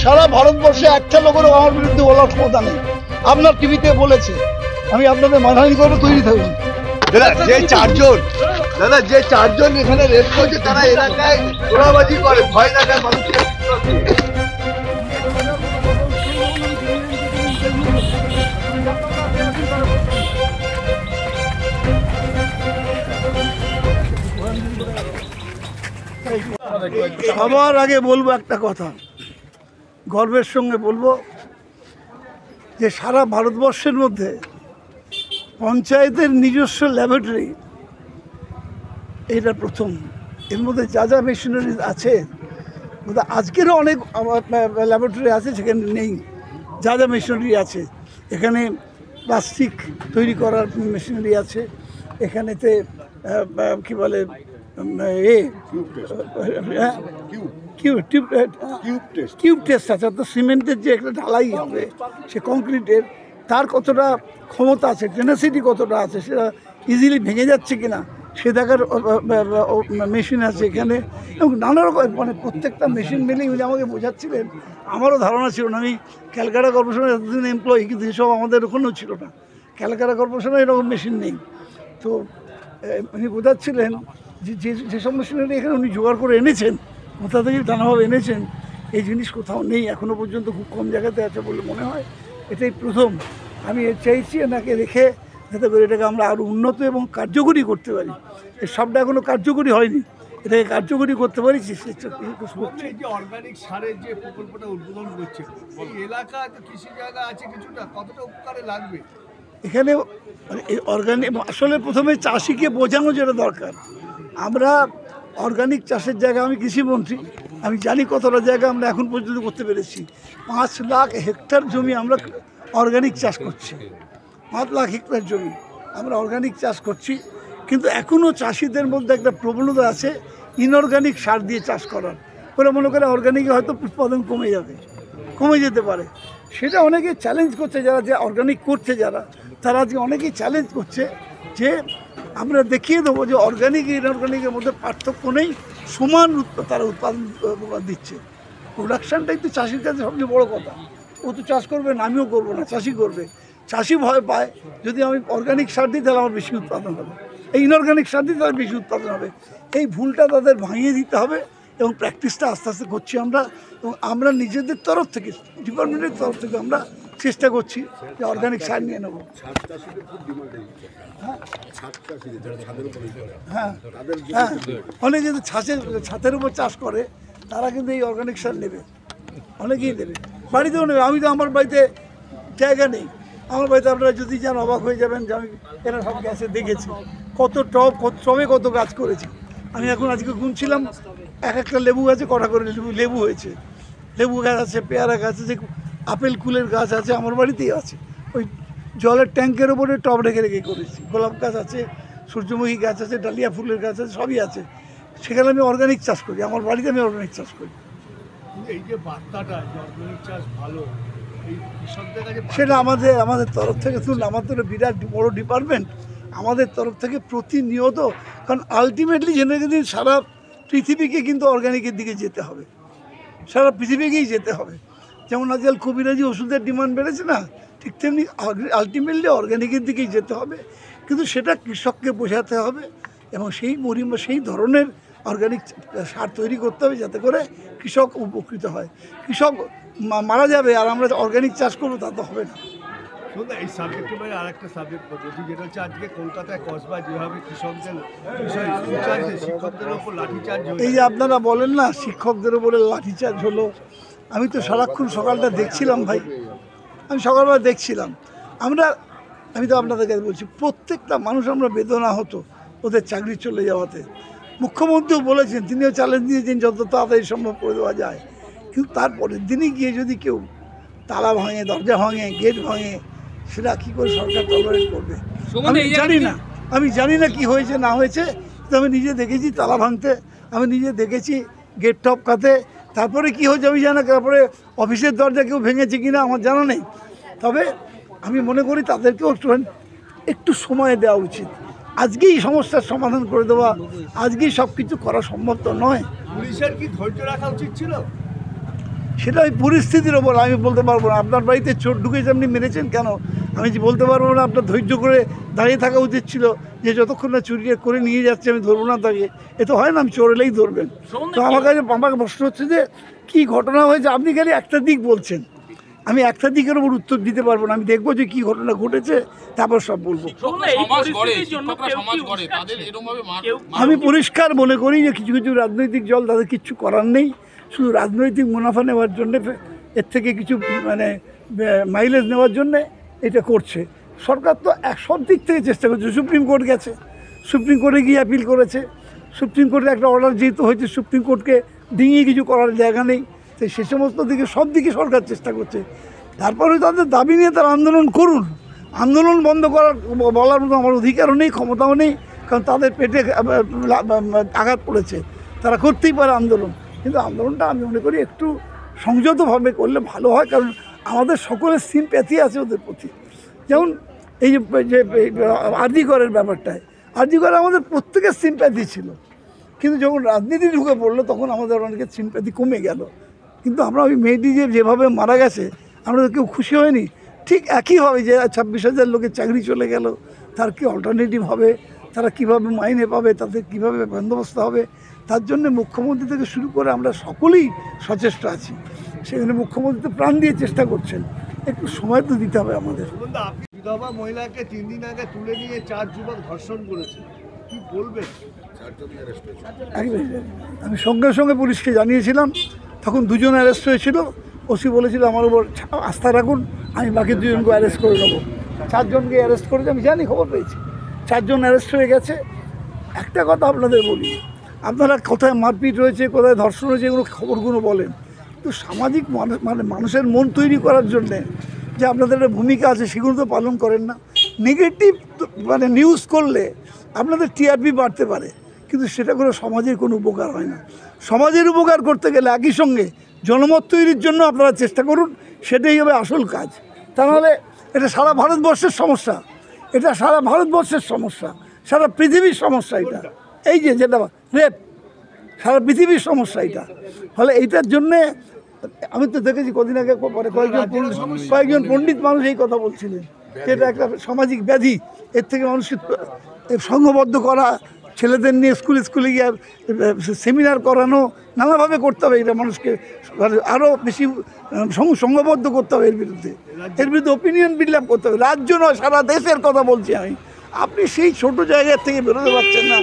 সারা ভারতবর্ষে একটা লোকেরও আমার বিরুদ্ধে বলার ক্ষমতা নেই। আপনার টিভিতে বলেছে, আমি আপনাদের মানহানি করবো, তৈরি থাকুন। দাদা যে চারজন এখানে রেপ করছে তারা এলাকায় ঘোরাবাজি করে, ভয় দেখায় মানুষকে। সবার আগে বলবো একটা কথা, গর্বের সঙ্গে বলবো যে সারা ভারতবর্ষের মধ্যে পঞ্চায়েতের নিজস্ব ল্যাবরেটরি এটা প্রথম। এর মধ্যে যা যা মেশিনারি আছে, আজকেরও অনেক ল্যাবরেটরি আছে সেখানে নেই। যা যা মেশিনারি আছে, এখানে প্লাস্টিক তৈরি করার মেশিনারি আছে, এখানেতে কি বলে কিউব টেস্ট আছে, অর্থাৎ সিমেন্টের যে একটা ঢালাই হবে সে কংক্রিটের, তার কতটা ক্ষমতা আছে, টেনাসিটি কতটা আছে, সেটা ইজিলি ভেঙে যাচ্ছে কিনা সে দেখার মেশিন আছে এখানে। এবং নানা রকম মানে প্রত্যেকটা মেশিন মিলেই উনি আমাকে বোঝাচ্ছিলেন, আমারও ধারণা ছিল না। আমি ক্যালকাটা কর্পোরেশনের এতদিন এমপ্লয়ি, কিন্তু এসব আমাদের ওখানেও ছিল না। ক্যালকাটা কর্পোরেশনে এরকম মেশিন নেই। তো উনি বোঝাচ্ছিলেন যে যেসব মেশিনারি এখানে উনি জোগাড় করে এনেছেন, কোথা থেকে নানাভাবে এনেছেন, এই জিনিস কোথাও নেই, এখনও পর্যন্ত খুব কম জায়গাতে আছে বলে মনে হয়। এটাই প্রথম। আমি চাইছি এনাকে রেখে যাতে করে এটাকে আমরা আরও উন্নত এবং কার্যকরী করতে পারি। এই সবটা এখনও কার্যকরী হয়নি, এটাকে কার্যকরী করতে পারি। এই যে অর্গানিক সারের যে প্রকল্পটা উদ্বোধন করছে, এই এলাকায় তো কৃষি জায়গা আছে কিছুটা, কতটা উপকারে লাগবে এখানে? এই অর্গানিক আসলে প্রথমে চাষিকে বোঝানো যেটা দরকার। আমরা অর্গানিক চাষের জায়গা, আমি কৃষিমন্ত্রী, আমি জানি কতটা জায়গা আমরা এখন পর্যন্ত করতে পেরেছি। 5 লাখ হেক্টর জমি আমরা অর্গানিক চাষ করছি। 5 লাখ হেক্টর জমি আমরা অর্গানিক চাষ করছি, কিন্তু এখনও চাষিদের মধ্যে একটা প্রবণতা আছে ইনঅর্গানিক সার দিয়ে চাষ করার। ওরা মনে করে অর্গানিকে হয়তো উৎপাদন কমে যেতে পারে। সেটা অনেকে চ্যালেঞ্জ করছে, যারা যে অর্গানিক করছে তারা আজকে অনেকেই চ্যালেঞ্জ করছে যে আমরা দেখিয়ে দেবো যে অর্গানিক ইনঅর্গানিকের মধ্যে পার্থক্য নেই, সমান তারা উৎপাদন দিচ্ছে। প্রোডাকশানটাই তো চাষির কাছে সবচেয়ে বড় কথা। ও তো চাষ করবে না, আমিও করবো না, চাষি করবে। চাষি ভয় পায় যদি আমি অর্গানিক সার দিই তাহলে আমার বেশি উৎপাদন হবে, এই ইনঅর্গানিক সার দিই তাহলে বেশি উৎপাদন হবে। এই ভুলটা তাদের ভাঙিয়ে দিতে হবে এবং প্র্যাকটিসটা আস্তে আস্তে করছি আমরা। এবং আমরা নিজেদের তরফ থেকে, ডিপার্টমেন্টের তরফ থেকে আমরা চেষ্টা করছি যে অর্গানিক সার নিয়ে নেবো। হ্যাঁ, অনেকে যদি ছাদের উপর চাষ করে তারা কিন্তু এই অর্গানিক সার নেবে, অনেকেই নেবে, বাড়িতেও নেবে। আমি তো আমার বাড়িতে জায়গা নেই, আমার বাড়িতে আপনারা যদি যান অবাক হয়ে যাবেন যে আমি এরা সব গাছে দেখেছি কত টবে কত গাছ করেছি। আমি এখন আজকে গুনছিলাম, একটা লেবু গাছে কটা করে লেবু হয়েছে। লেবু গাছ আছে, পেয়ারা গাছ আছে, আপেল কুলের গাছ আছে, আমার বাড়িতেই আছে। ওই জলের ট্যাঙ্কের ওপরে টব রেখে করেছি। গোলাপ গাছ আছে, সূর্যমুখী গাছ আছে, ডালিয়া ফুলের গাছ আছে, সবই আছে। সেখানে আমি অর্গানিক চাষ করি, আমার বাড়িতে আমি অর্গানিক চাষ করি। এই যে বার্তাটা অর্গানিক চাষ ভালো, সেটা আমাদের তরফ থেকে শুনুন, আমাদের বিরাট বড় ডিপার্টমেন্ট, আমাদের তরফ থেকে প্রতিনিয়ত, কারণ আলটিমেটলি জেনে সারা পৃথিবীকে কিন্তু অর্গানিকের দিকে যেতে হবে, সারা পৃথিবীকেই যেতে হবে। যেমন আজকাল কবিরাজি ওষুধের ডিমান্ড বেড়েছে না, ঠিক তেমনি আলটিমেটলি অর্গানিকের দিকেই যেতে হবে। কিন্তু সেটা কৃষককে বোঝাতে হবে এবং সেই ধরনের অর্গানিক সার তৈরি করতে হবে যাতে করে কৃষক উপকৃত হয়। কৃষক মারা যাবে আর আমরা অর্গানিক চাষ করবো, তা তো হবে না। এই সাবজেক্টের বাইরে আর একটা সাবজেক্ট পদ্ধতি, যেটা হচ্ছে আজকে কলকাতায় কসবা যেভাবে কৃষকদের শিক্ষকদের ওপর লাঠিচার্জ, এই যে আপনারা বলেন না শিক্ষকদের ওপরে লাঠিচার্জ হলো, আমি তো সারাক্ষণ সকালটা দেখছিলাম ভাই, আমি সকালবেলা দেখছিলাম। আমি তো আপনাদের কাছে বলছি, প্রত্যেকটা মানুষ আমরা বেদনা হতো ওদের চাকরি চলে যাওয়াতে। মুখ্যমন্ত্রীও বলেছেন, তিনিও চ্যালেঞ্জ দিয়েছেন যত তাড়াতাড়ি সম্ভব করে দেওয়া যায়। কিন্তু তারপরের দিনই গিয়ে যদি কেউ তালা ভাঙে, দরজা ভাঙে, গেট ভাঙে, সেটা কী করে সরকার টলারেট করবে? আমি জানি না কি হয়েছে না হয়েছে, কিন্তু আমি নিজে দেখেছি তালা ভাঙতে, আমি নিজে দেখেছি গেট টপকাতে। তারপরে কি হয়েছে আমি জানি না, তারপরে অফিসের দরজা কেউ ভেঙেছে কিনা আমার জানা নেই। তবে আমি মনে করি তাদেরকেও একটু সময় দেওয়া উচিত। আজকেই সমস্যার সমাধান করে দেওয়া, আজকেই সব কিছু করা সম্ভব তো নয়। পুলিশের কি ধৈর্য রাখা উচিত ছিল? সেটা ওই পরিস্থিতির ওপর, আমি বলতে পারবো না। আপনার বাড়িতে চোর ঢুকেছে, আপনি মেরেছেন কেন, আমি যে বলতে পারবো না। আপনার ধৈর্য করে দাঁড়িয়ে থাকা উচিত ছিল, যে যতক্ষণ না চুরি করে নিয়ে যাচ্ছে আমি ধরবো না তাকে। এ তো হয় না, আমি চোর এলেই ধরবেন। তো আমাকে প্রশ্ন হচ্ছে যে কী ঘটনা হয়েছে, আপনি খালি একটা দিক বলছেন, আমি একটা দিকের ওপর উত্তর দিতে পারবো না। আমি দেখবো যে কী ঘটনা ঘটেছে, তারপর সব বলবো। আমি পরিষ্কার মনে করি যে কিছু কিছু রাজনৈতিক দল, তাদের কিচ্ছু করার নেই, শুধু রাজনৈতিক মুনাফা নেওয়ার জন্যে, এর থেকে কিছু মানে মাইলেজ নেওয়ার জন্যে এটা করছে। সরকার তো সব দিক থেকে চেষ্টা করছে। সুপ্রিম কোর্ট গেছে, সুপ্রিম কোর্টে গিয়ে অ্যাপিল করেছে, সুপ্রিম কোর্টের একটা অর্ডার যেহেতু হয়েছে, সুপ্রিম কোর্টকে ডিঙিয়ে কিছু করার জায়গা নেই। তো সে সমস্ত দিকে সব দিকে সরকার চেষ্টা করছে। তারপরে তাদের দাবি নিয়ে তারা আন্দোলন করুন, আন্দোলন বন্ধ করার বলার মতো আমার অধিকারও নেই, ক্ষমতাও নেই, কারণ তাদের পেটে আঘাত পড়েছে, তারা করতেই পারে আন্দোলন। কিন্তু আন্দোলনটা আমি মনে করি একটু সংযতভাবে করলে ভালো হয়, কারণ আমাদের সকলের সিম্প্যাথি আছে ওদের প্রতি। যেমন এই যে আরজি করের ব্যাপারটায়, আরজি করে আমাদের প্রত্যেকের সিম্প্যাথি ছিল, কিন্তু যখন রাজনীতি ঢুকে পড়লো তখন আমাদের অনেকের সিম্প্যাথি কমে গেল। কিন্তু আমরা ওই মেয়েটি যেভাবে মারা গেছে, আমরা তো কেউ খুশি হয়নি। ঠিক একইভাবে যে 26,000 লোকের চাকরি চলে গেল, তার কি অল্টারনেটিভ হবে, তারা কিভাবে মাইনে পাবে, তাদের কিভাবে বন্দোবস্ত হবে, তার জন্য মুখ্যমন্ত্রী থেকে শুরু করে আমরা সকলেই সচেষ্ট আছি। সেখানে মুখ্যমন্ত্রী তো প্রাণ দিয়ে চেষ্টা করছেন, একটু সময় তো দিতে হবে আমাদের। আপনি বিধবা মহিলাকে 3 দিন আগে তুলে নিয়ে 4 যুবক ধর্ষণ করেছে, কি বলবেন? আমি সঙ্গে সঙ্গে পুলিশকে জানিয়েছিলাম, তখন 2 জন অ্যারেস্ট হয়েছিল। ওসি বলেছিল আমার উপর আস্থা রাখুন, আমি বাকি 2 জনকে অ্যারেস্ট করে নেবো। 4 জনকে অ্যারেস্ট করেছে, আমি জানি, খবর পেয়েছি। 4 জন অ্যারেস্ট হয়ে গেছে। একটা কথা আপনাদের বলি, আপনারা কোথায় মারপিট হয়েছে, কোথায় ধর্ষণ হয়েছে, এগুলো খবরগুলো বলেন, কিন্তু সামাজিক মানে মানুষের মন তৈরি করার জন্যে যে আপনাদের একটা ভূমিকা আছে, সেগুলো তো পালন করেন না। নেগেটিভ মানে নিউজ করলে আপনাদের টিআরপি বাড়তে পারে, কিন্তু সেটা করে সমাজের কোনো উপকার হয় না। সমাজের উপকার করতে গেলে একই সঙ্গে জনমত তৈরির জন্য আপনারা চেষ্টা করুন, সেটাই হবে আসল কাজ। তা নাহলে এটা সারা ভারতবর্ষের সমস্যা, এটা সারা ভারতবর্ষের সমস্যা, সারা পৃথিবীর সমস্যা। এটা এই যে যেটা রেপ, সারা পৃথিবীর সমস্যা এটা। ফলে এইটার জন্যে আমি তো দেখেছি কদিন আগে পরে কয়েকজন পণ্ডিত মানুষ এই কথা বলছিলেন, এটা একটা সামাজিক ব্যাধি। এর থেকে মানুষকে সংঘবদ্ধ করা, ছেলেদের নিয়ে স্কুলে গিয়ে সেমিনার করানো, নানাভাবে করতে হবে। এটা মানুষকে আরও বেশি সংঘবদ্ধ করতে হবে। এর বিরুদ্ধে ওপিনিয়ন বিল্ড আপ করতে হবে। রাজ্য নয়, সারা দেশের কথা বলছি আমি। আপনি সেই ছোট জায়গার থেকে বেরোতে পারছেন না।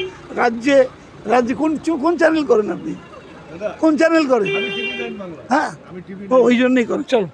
রাজ্যে কোন চ্যানেল করেন আপনি, কোন চ্যানেল করেন? হ্যাঁ, ওই জন্যই করেন। চলো।